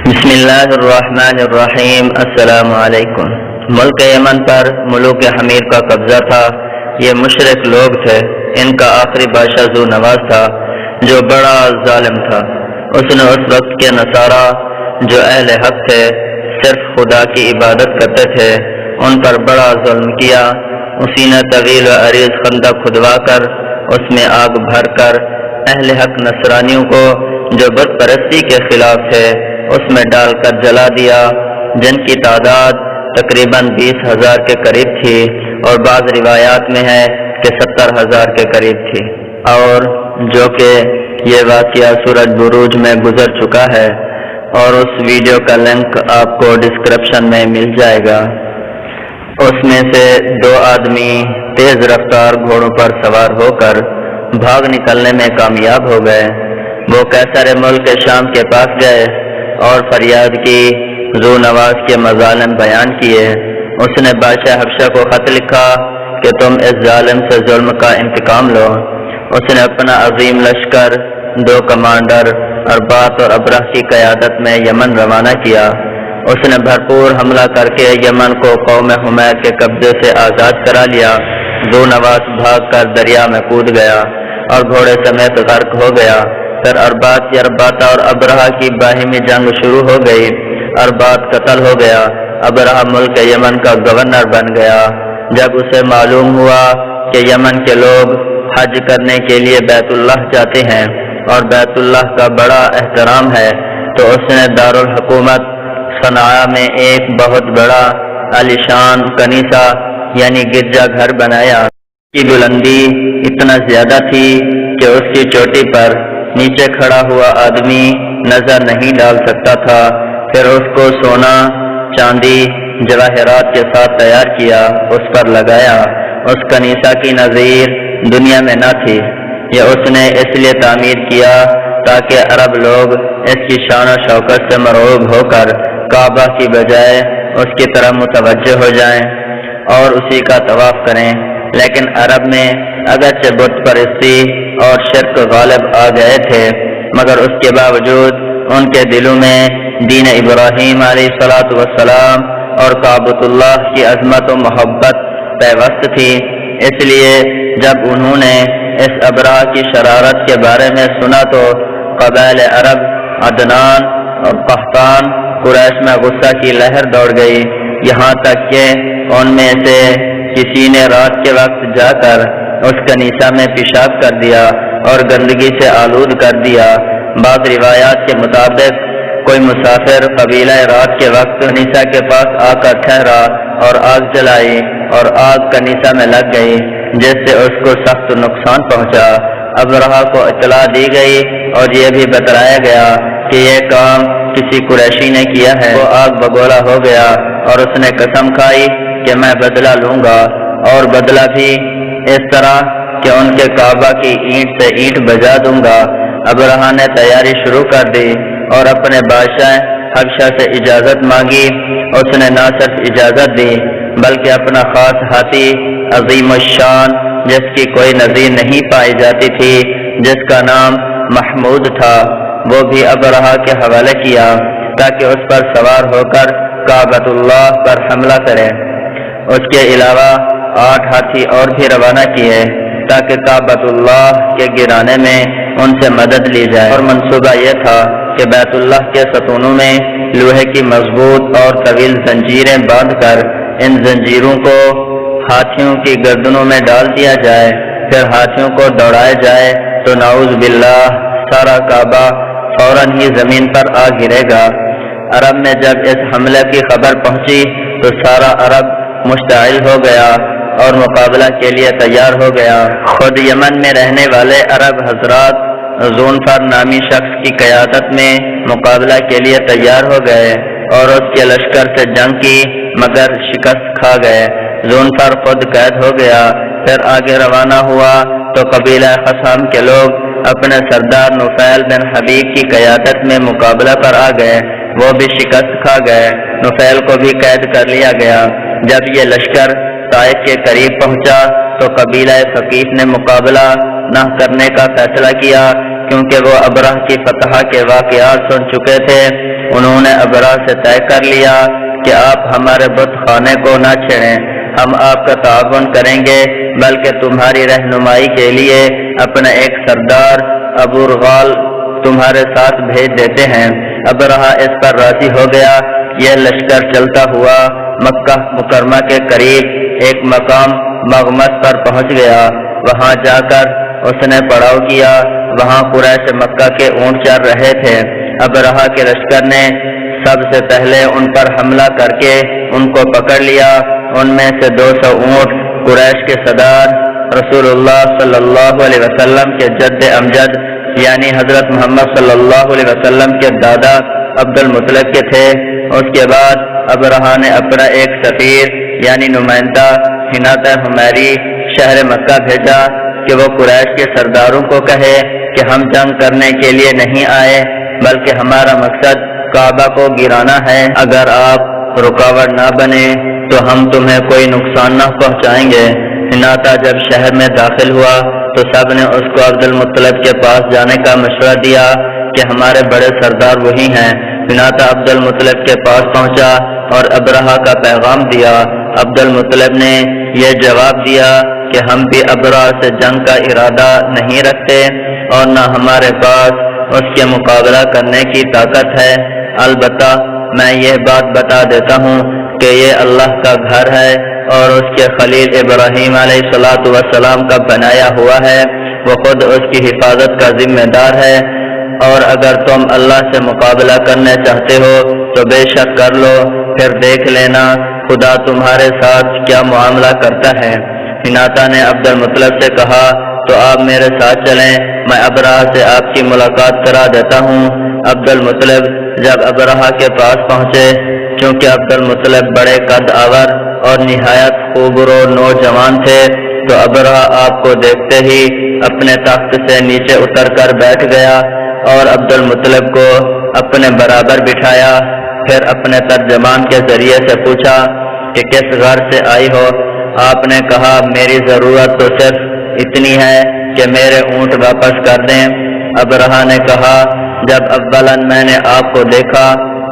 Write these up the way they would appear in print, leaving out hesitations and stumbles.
بسم اللہ الرحمن الرحیم۔ السلام علیکم۔ ملک یمن پر ملوک حمیر کا قبضہ تھا۔ یہ مشرک لوگ تھے۔ ان کا آخری بادشاہ ذو نواز تھا جو بڑا ظالم تھا۔ اس نے اس وقت کے نصارہ جو اہل حق تھے، صرف خدا کی عبادت کرتے تھے، ان پر بڑا ظلم کیا۔ اسی نے طویل و عریض خندق کھدوا کر اس میں آگ بھر کر اہل حق نصرانیوں کو جو بت پرستی کے خلاف تھے اس میں ڈال کر جلا دیا، جن کی تعداد تقریباً 20,000 کے قریب تھی، اور بعض روایات میں ہے کہ 70,000 کے قریب تھی، اور جو کہ یہ واقعہ سورج بروج میں گزر چکا ہے، اور اس ویڈیو کا لنک آپ کو ڈسکرپشن میں مل جائے گا۔ اس میں سے 2 آدمی تیز رفتار گھوڑوں پر سوار ہو کر بھاگ نکلنے میں کامیاب ہو گئے۔ وہ کیسر ملک شام کے پاس گئے اور فریاد کی، ذو نواز کے مظالم بیان کیے۔ اس نے بادشاہ حبشہ کو خط لکھا کہ تم اس ظالم سے ظلم کا انتقام لو۔ اس نے اپنا عظیم لشکر 2 کمانڈر اربات اور ابرہ کی قیادت میں یمن روانہ کیا۔ اس نے بھرپور حملہ کر کے یمن کو قوم حمیر کے قبضے سے آزاد کرا لیا۔ ذو نواز بھاگ کر دریا میں کود گیا اور گھوڑے سمیت غرق ہو گیا۔ پھر اربات اور ابرہ کی باہمی جنگ شروع ہو گئی۔ اربات قتل ہو گیا۔ ابرہ ملک یمن کا گورنر بن گیا۔ جب اسے معلوم ہوا کہ یمن کے لوگ حج کرنے کے لیے بیت اللہ جاتے ہیں اور بیت اللہ کا بڑا احترام ہے، تو اس نے دارالحکومت صنعاء میں ایک بہت بڑا عالیشان کنیسہ یعنی گرجا گھر بنایا۔ کی بلندی اتنا زیادہ تھی کہ اس کی چوٹی پر نیچے کھڑا ہوا آدمی نظر نہیں ڈال سکتا تھا۔ پھر اس کو سونا، چاندی، جواہرات کے ساتھ تیار کیا، اس پر لگایا۔ اس کنیسہ کی نظیر دنیا میں نہ تھی۔ یہ اس نے اس لیے تعمیر کیا تاکہ عرب لوگ اس کی شان و شوکت سے مرعوب ہو کر کعبہ کی بجائے اس کی طرف متوجہ ہو جائیں اور اسی کا طواف کریں۔ لیکن عرب میں اگرچہ بت پرستی اور شرک غالب آ گئے تھے، مگر اس کے باوجود ان کے دلوں میں دین ابراہیم علیہ السلام اور کعبۃ اللہ کی عظمت و محبت پیوست تھی۔ اس لیے جب انہوں نے اس ابرہ کی شرارت کے بارے میں سنا تو قبائل عرب، عدنان اور قحطان قریش میں غصہ کی لہر دوڑ گئی، یہاں تک کہ ان میں سے کسی نے رات کے وقت جا کر اس کنیسہ میں پیشاب کر دیا اور گندگی سے آلود کر دیا۔ بعض روایات کے مطابق کوئی مسافر قبیلہ رات کے وقت کنیسہ کے پاس آ کر ٹھہرا اور آگ جلائی، اور آگ کنیسہ میں لگ گئی، جس سے اس کو سخت نقصان پہنچا۔ ابرہ کو اطلاع دی گئی اور یہ بھی بتلایا گیا کہ یہ کام کسی قریشی نے کیا ہے۔ وہ آگ بگولا ہو گیا اور اس نے قسم کھائی کہ میں بدلہ لوں گا، اور بدلہ بھی اس طرح کہ ان کے کعبہ کی اینٹ سے اینٹ بجا دوں گا۔ ابرہ نے تیاری شروع کر دی اور اپنے بادشاہ حبشہ سے اجازت مانگی۔ اس نے نہ صرف اجازت دی بلکہ اپنا خاص ہاتھی عظیم الشان، جس کی کوئی نظیر نہیں پائی جاتی تھی، جس کا نام محمود تھا، وہ بھی ابرہ کے حوالے کیا تاکہ اس پر سوار ہو کر کعبۃ اللہ پر حملہ کرے۔ اس کے علاوہ 8 ہاتھی اور بھی روانہ کیے تاکہ کعبۃ اللہ کے گرانے میں ان سے مدد لی جائے، اور منصوبہ یہ تھا کہ بیت اللہ کے ستونوں میں لوہے کی مضبوط اور طویل زنجیریں باندھ کر ان زنجیروں کو ہاتھیوں کی گردنوں میں ڈال دیا جائے، پھر ہاتھیوں کو دوڑایا جائے تو نعوذ باللہ سارا کعبہ فوراً ہی زمین پر آ گرے گا۔ عرب میں جب اس حملے کی خبر پہنچی تو سارا عرب مشتعل ہو گیا اور مقابلہ کے لیے تیار ہو گیا۔ خود یمن میں رہنے والے عرب حضرات زونفر نامی شخص کی قیادت میں مقابلہ کے لیے تیار ہو گئے اور اس کے لشکر سے جنگ کی، مگر شکست کھا گئے۔ زونفر خود قید ہو گیا۔ پھر آگے روانہ ہوا تو قبیلہ خثام کے لوگ اپنے سردار نفیل بن حبیب کی قیادت میں مقابلہ پر آ گئے، وہ بھی شکست کھا گئے۔ نفیل کو بھی قید کر لیا گیا۔ جب یہ لشکر طائف کے قریب پہنچا تو قبیلہ ثقیف نے مقابلہ نہ کرنے کا فیصلہ کیا، کیونکہ وہ ابرہ کی فتح کے واقعات سن چکے تھے انہوں نے ابرا سے طے کر لیا کہ آپ ہمارے بت خانے کو نہ چھیڑیں، ہم آپ کا تعاون کریں گے، بلکہ تمہاری رہنمائی کے لیے اپنا ایک سردار ابو رغال تمہارے ساتھ بھیج دیتے ہیں۔ ابرہہ اس پر راضی ہو گیا۔ یہ لشکر چلتا ہوا مکہ مکرمہ کے قریب ایک مقام مغمس پر پہنچ گیا۔ وہاں جا کر اس نے پڑاؤ کیا۔ وہاں قریش مکہ کے اونٹ چر رہے تھے۔ ابرہہ کے لشکر نے سب سے پہلے ان پر حملہ کر کے ان کو پکڑ لیا۔ ان میں سے 200 اونٹ قریش کے سردار رسول اللہ صلی اللہ علیہ وسلم کے جد امجد یعنی حضرت محمد صلی اللہ علیہ وسلم کے دادا عبد المطلب کے تھے۔ اس کے بعد ابرہہ نے اپنا ایک سفیر یعنی نمائندہ حناطہ حمیری شہر مکہ بھیجا کہ وہ قریش کے سرداروں کو کہے کہ ہم جنگ کرنے کے لیے نہیں آئے، بلکہ ہمارا مقصد کعبہ کو گرانا ہے۔ اگر آپ رکاوٹ نہ بنے تو ہم تمہیں کوئی نقصان نہ پہنچائیں گے۔ حناطہ جب شہر میں داخل ہوا تو سب نے اس کو عبد المطلب کے پاس جانے کا مشورہ دیا کہ ہمارے بڑے سردار وہی ہیں۔ حناطہ عبد المطلب کے پاس پہنچا اور ابرہہ کا پیغام دیا۔ عبد المطلب نے یہ جواب دیا کہ ہم بھی ابرہہ سے جنگ کا ارادہ نہیں رکھتے اور نہ ہمارے پاس اس کے مقابلہ کرنے کی طاقت ہے، البتہ میں یہ بات بتا دیتا ہوں کہ یہ اللہ کا گھر ہے اور اس کے خلیل ابراہیم علیہ السلام کا بنایا ہوا ہے، وہ خود اس کی حفاظت کا ذمہ دار ہے، اور اگر تم اللہ سے مقابلہ کرنا چاہتے ہو تو بے شک کر لو، پھر دیکھ لینا خدا تمہارے ساتھ کیا معاملہ کرتا ہے۔ حناطہ نے عبد المطلب سے کہا تو آپ میرے ساتھ چلیں، میں ابرہہ سے آپ کی ملاقات کرا دیتا ہوں۔ عبد المطلب جب ابرہہ کے پاس پہنچے، چونکہ عبد المطلب بڑے قد آور اور نہایت خوبرو نوجوان تھے، تو ابرہہ آپ کو دیکھتے ہی اپنے تخت سے نیچے اتر کر بیٹھ گیا اور عبد المطلب کو اپنے برابر بٹھایا۔ پھر اپنے ترجمان کے ذریعے سے پوچھا کہ کس غرض سے آئی ہو؟ آپ نے کہا میری ضرورت تو صرف اتنی ہے کہ میرے اونٹ واپس کر دیں۔ ابرہہ نے کہا جب اولاً میں نے آپ کو دیکھا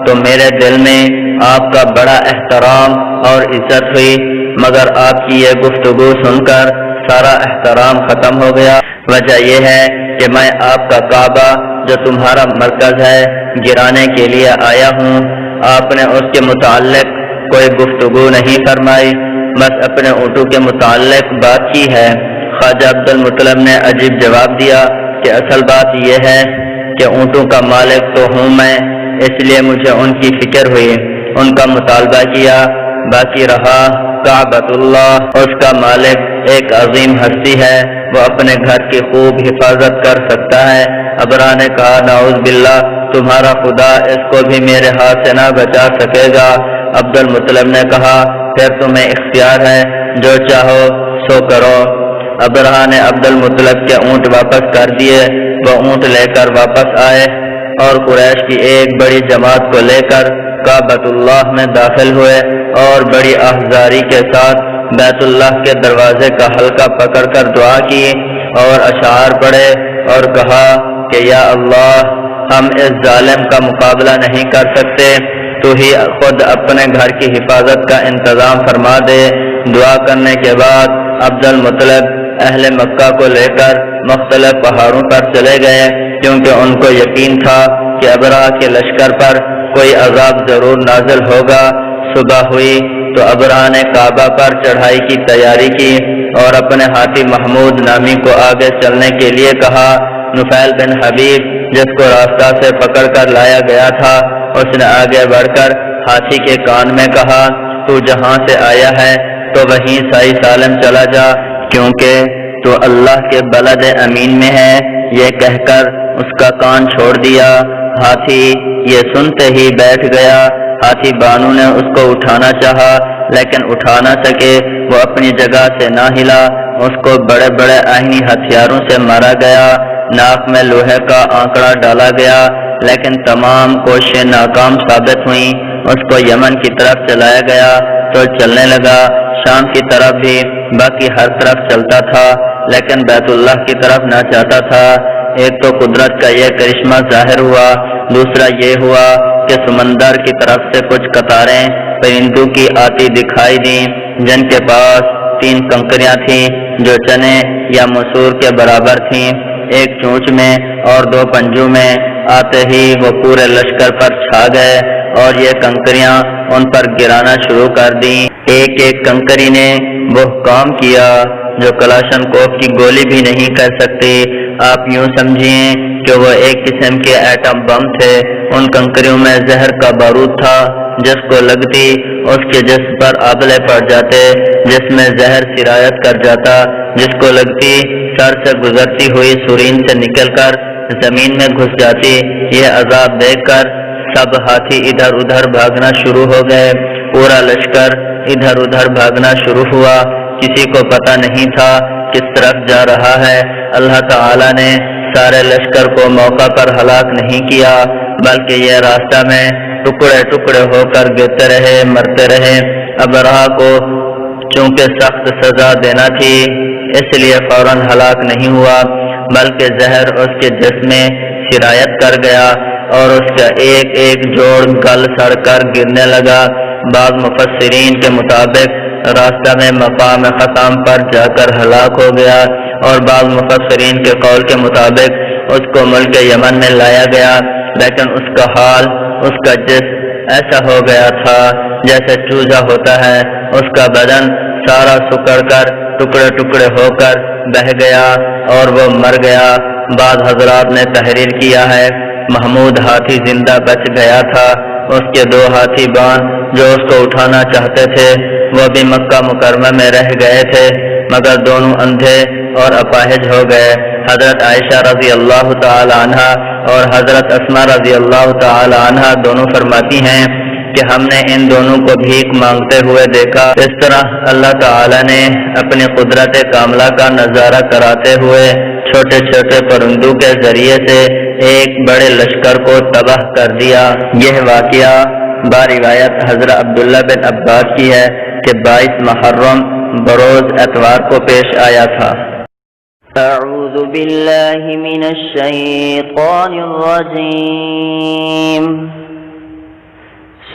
تو میرے دل میں آپ کا بڑا احترام اور عزت ہوئی، مگر آپ کی یہ گفتگو سن کر سارا احترام ختم ہو گیا۔ وجہ یہ ہے کہ میں آپ کا کعبہ جو تمہارا مرکز ہے گرانے کے لیے آیا ہوں۔ آپ نے اس کے متعلق کوئی گفتگو نہیں فرمائی، بس اپنے اونٹوں کے متعلق بات کی ہے۔ خواجہ عبد المطلب نے عجیب جواب دیا کہ اصل بات یہ ہے کہ اونٹوں کا مالک تو ہوں میں، اس لیے مجھے ان کی فکر ہوئی، ان کا مطالبہ کیا، باقی رہا کعبۃ اللہ، اس کا مالک ایک عظیم ہستی ہے، وہ اپنے گھر کی خوب حفاظت کر سکتا ہے۔ ابرہہ نے کہا نعوذ باللہ، تمہارا خدا اس کو بھی میرے ہاتھ سے نہ بچا سکے گا۔ عبد المطلب نے کہا پھر تمہیں اختیار ہے، جو چاہو سو کرو۔ ابرہہ نے عبد المطلب کے اونٹ واپس کر دیے۔ وہ اونٹ لے کر واپس آئے اور قریش کی ایک بڑی جماعت کو لے کر کعبۃ اللہ میں داخل ہوئے اور بڑی احزاری کے ساتھ بیت اللہ کے دروازے کا حلقہ پکڑ کر دعا کی اور اشعار پڑھے اور کہا کہ یا اللہ، ہم اس ظالم کا مقابلہ نہیں کر سکتے، تو ہی خود اپنے گھر کی حفاظت کا انتظام فرما دے۔ دعا کرنے کے بعد عبد المطلب اہل مکہ کو لے کر مختلف پہاڑوں پر چلے گئے، کیونکہ ان کو یقین تھا کہ ابرہہ کے لشکر پر کوئی عذاب ضرور نازل ہوگا۔ صبح ہوئی تو ابرہہ نے کعبہ پر چڑھائی کی تیاری کی اور اپنے ہاتھی محمود نامی کو آگے چلنے کے لیے کہا۔ نفیل بن حبیب جس کو راستہ سے پکڑ کر لایا گیا تھا، اس نے آگے بڑھ کر ہاتھی کے کان میں کہا تو جہاں سے آیا ہے تو وہیں صحیح سالم چلا جا، کیونکہ تو اللہ کے بلد امین میں ہے۔ یہ کہہ کر اس کا کان چھوڑ دیا۔ ہاتھی یہ سنتے ہی بیٹھ گیا۔ ہاتھی بانو نے اس کو اٹھانا چاہا لیکن اٹھا نہ سکے، وہ اپنی جگہ سے نہ ہلا۔ اس کو بڑے بڑے آہنی ہتھیاروں سے مارا گیا، ناک میں لوہے کا آنکڑا ڈالا گیا، لیکن تمام کوششیں ناکام ثابت ہوئیں۔ اس کو یمن کی طرف چلایا گیا تو چلنے لگا، شام کی طرف بھی، باقی ہر طرف چلتا تھا، لیکن بیت اللہ کی طرف نہ جاتا تھا۔ ایک تو قدرت کا یہ کرشمہ ظاہر ہوا دوسرا یہ ہوا کہ سمندر کی طرف سے کچھ قطاریں پرندوں کی آتی دکھائی دیں جن کے پاس 3 کنکریاں تھیں جو چنے یا مسور کے برابر تھیں، ایک چونچ میں اور 2 پنجوں میں۔ آتے ہی وہ پورے لشکر پر چھا گئے اور یہ کنکریاں ان پر گرانا شروع کر دیں۔ ایک ایک کنکری نے وہ کام کیا جو کلاشن کوف کی گولی بھی نہیں کر سکتی۔ آپ یوں سمجھیں کہ وہ ایک قسم کے ایٹم بم تھے۔ ان کنکریوں میں زہر کا بارود تھا، جس کو لگتی اس کے جسم پر آبلے پڑ جاتے، جس میں زہر سرایت کر جاتا، جس کو لگتی سر سے گزرتی ہوئی سورین سے نکل کر زمین میں گھس جاتی۔ یہ عذاب دیکھ کر سب ہاتھی ادھر ادھر بھاگنا شروع ہو گئے۔ پورا لشکر ادھر ادھر بھاگنا شروع ہوا، کسی کو پتہ نہیں تھا کس طرف جا رہا ہے۔ اللہ تعالی نے سارے لشکر کو موقع پر ہلاک نہیں کیا، بلکہ یہ راستہ میں ٹکڑے ٹکڑے ہو کر گرتے رہے، مرتے رہے۔ ابرہہ کو چونکہ سخت سزا دینا تھی، اس لیے فوراً ہلاک نہیں ہوا، بلکہ زہر اس کے جسم میں سرایت کر گیا اور اس کا ایک ایک جوڑ گل سڑ کر گرنے لگا۔ بعض مفسرین کے مطابق راستہ میں مقام ختم پر جا کر ہلاک ہو گیا، اور بعض مفسرین کے قول کے مطابق اس کو ملک یمن میں لایا گیا، لیکن اس کا حال، اس کا جسم ایسا ہو گیا تھا جیسے چوزا ہوتا ہے۔ اس کا بدن سارا سکڑ کر ٹکڑے ٹکڑے ہو کر بہہ گیا اور وہ مر گیا۔ بعض حضرات نے تحریر کیا ہے محمود ہاتھی زندہ بچ گیا تھا، اس کے 2 ہاتھی بان جو اس کو اٹھانا چاہتے تھے وہ بھی مکہ مکرمہ میں رہ گئے تھے، مگر دونوں اندھے اور اپاہج ہو گئے۔ حضرت عائشہ رضی اللہ تعالی عنہا اور حضرت اسماء رضی اللہ تعالی عنہا دونوں فرماتی ہیں کہ ہم نے ان دونوں کو بھیک مانگتے ہوئے دیکھا۔ اس طرح اللہ تعالی نے اپنی قدرت کاملہ کا نظارہ کراتے ہوئے چھوٹے چھوٹے پرندوں کے ذریعے سے ایک بڑے لشکر کو تباہ کر دیا۔ یہ واقعہ باروایت حضرت عبداللہ بن عباس کی ہے کہ 22 محرم بروز اتوار کو پیش آیا تھا۔ اعوذ باللہ من الشیطان الرجیم۔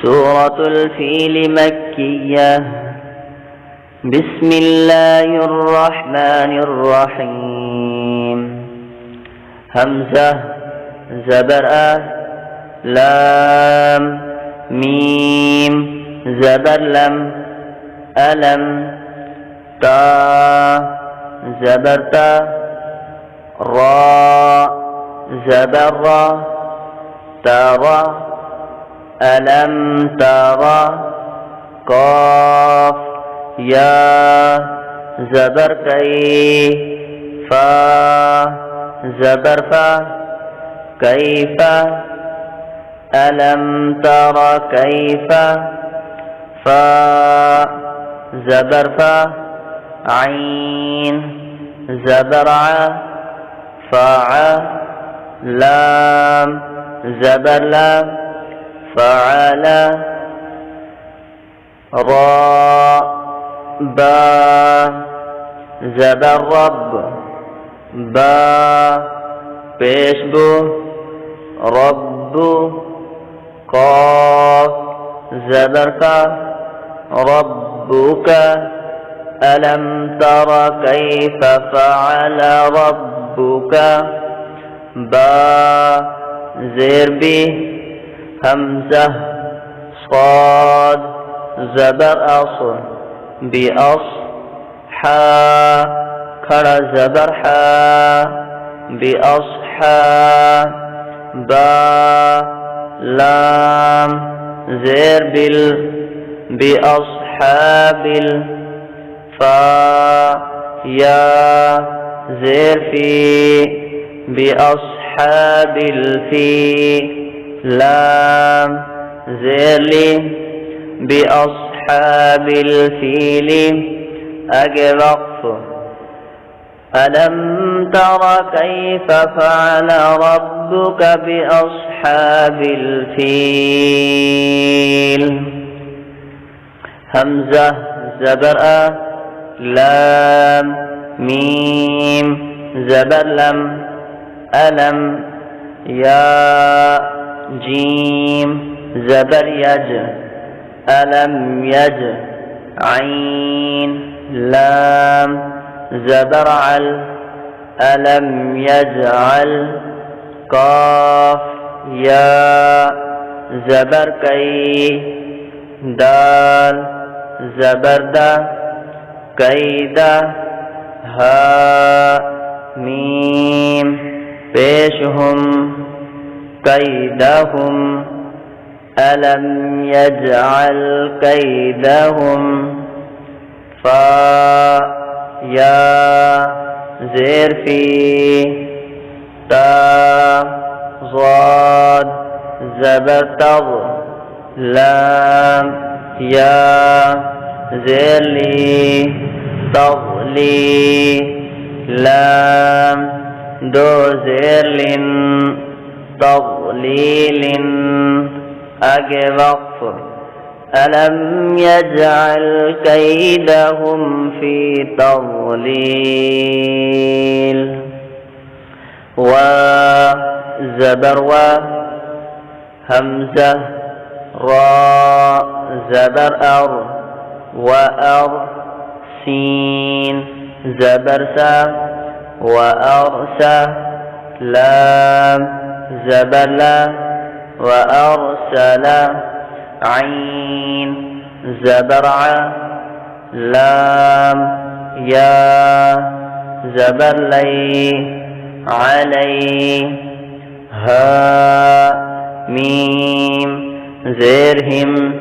سورة الفیل مکیہ۔ بسم اللہ الرحمن الرحیم۔ حمزہ زبر ا، لام میم زبر لم، الم تا زبر تا، را زبر را، تارا الم تارا، قاف یا زبر کئی، فا زبر فا، کیف الم تارا کیف، فا زبر فا، عین زبر ع، فاع، لام زبر لا، فعل، را با زبر رب، با پیش بو، رب، قاف زبر کا، ربک، ألم تر كيف فعل ربك، با زیر بی، حمزہ صاد زبر اصل، بی اص، حا کھڑا زبر حا، بی اصحا، با لام زیر بل، بی اصحابل، فا یا زیر فی، بی اصحاب الفی، لام زیر لی، بی اصحاب الفیل، اگے وقف، ألم تر كيف فعل ربك بأصحاب الفيل، حمزة زبر أ، لام ميم زبر لم، ألم، يا جيم زبر يج ألم يج عين لام زبر عل ألم يجعل قاف يا زبر كي دال زبر دا كيدا ها ميم پیشهم كيدهم ألم يجعل كيدهم فا يا زير في تا ضاد زبر تض لام يا زير لي تضلي لام دو زير لن تضليل أجي وقف ألم يجعل كيدهم في تضليل وزبر و همزة راء زبر أر وأر سين زبر سا وأرسى لام زبر لا وأرسل عين زبر ع لام يا زبر لي علي ها ميم زيرهم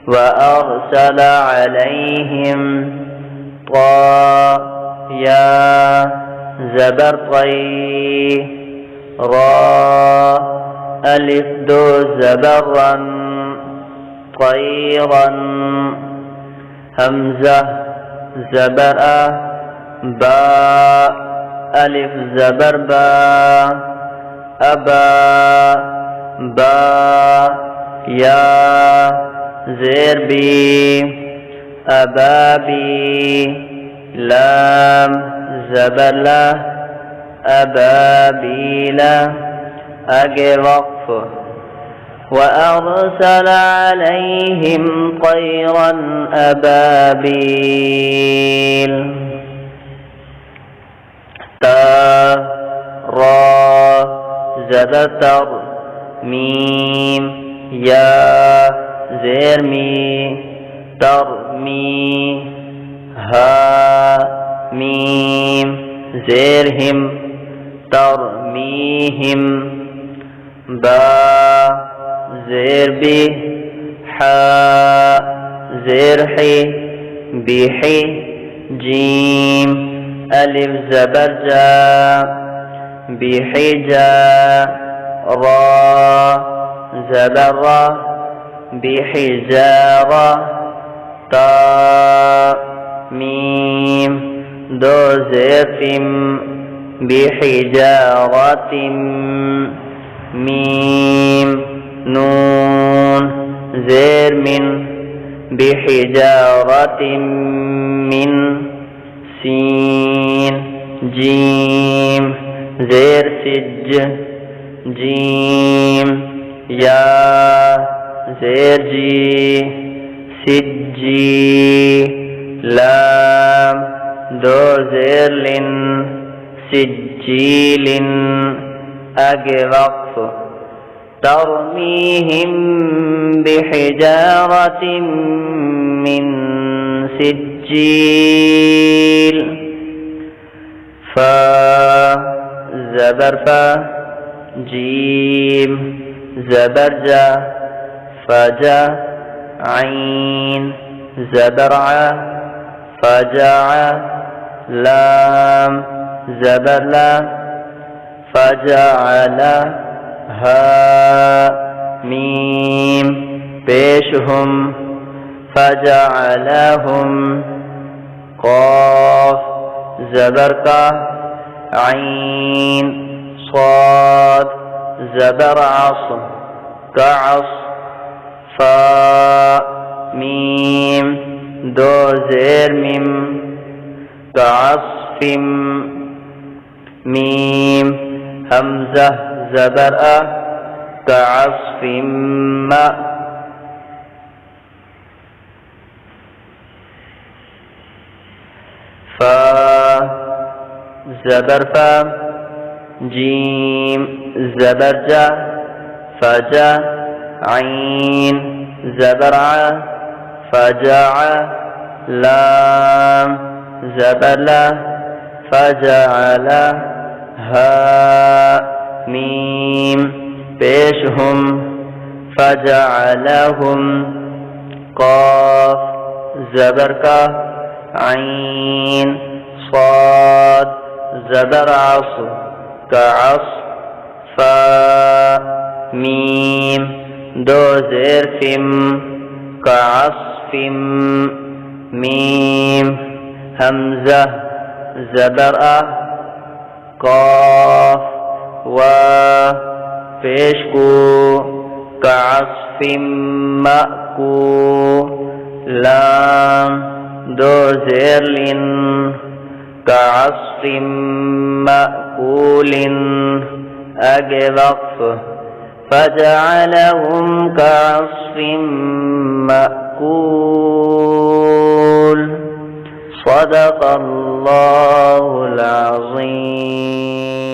وأرسل عليهم طا يا زبر طي را ألف دو زبرا طيرا همزة زبر باء ألف زبر باء أبا باء يا زير بي أبابي لام زبر لا أبابيلا أجي وقف وأرسل عليهم طيرا أبابيل تا را زبتر ميم يا زيرمي ترمي ها ميم زيرهم ترميهم با زير بي حا زرحي بحي جيم ألف زبر جا بحجا را زبر را بحجارة تا ميم دو زفم بحجارة ميم نون زير من بحجارة من سين جيم زير سج جيم يا زير جي سجي لام دو زير لن سجيل أجي وقف ترميهم بحجارة من سجيل فا زبر فا جيم زبر جا فجا عين زبر ع فجع لام زبر لا فجعل ها ميم پیشهم فجعلهم قاف زبر کا عين صاد زبر عص كعص فا ميم دو زير ميم كعصف ميم همزة زبر كعصف ماء فا زبر فا جيم زبر جا فجا عين زبر ع فجع لام زبر لا فجعل ها ميم پیشهم فجعلهم قاف زبر کا عين صاد زبر عص كعص فا ميم دو زیر فم كعصف ميم همزة زبر قاف و پیشکو كعصف مأکو لام دو زیر لن كعصف مأکول اگے وقف فجعلهم كعصف مأکول صدق الله العظيم.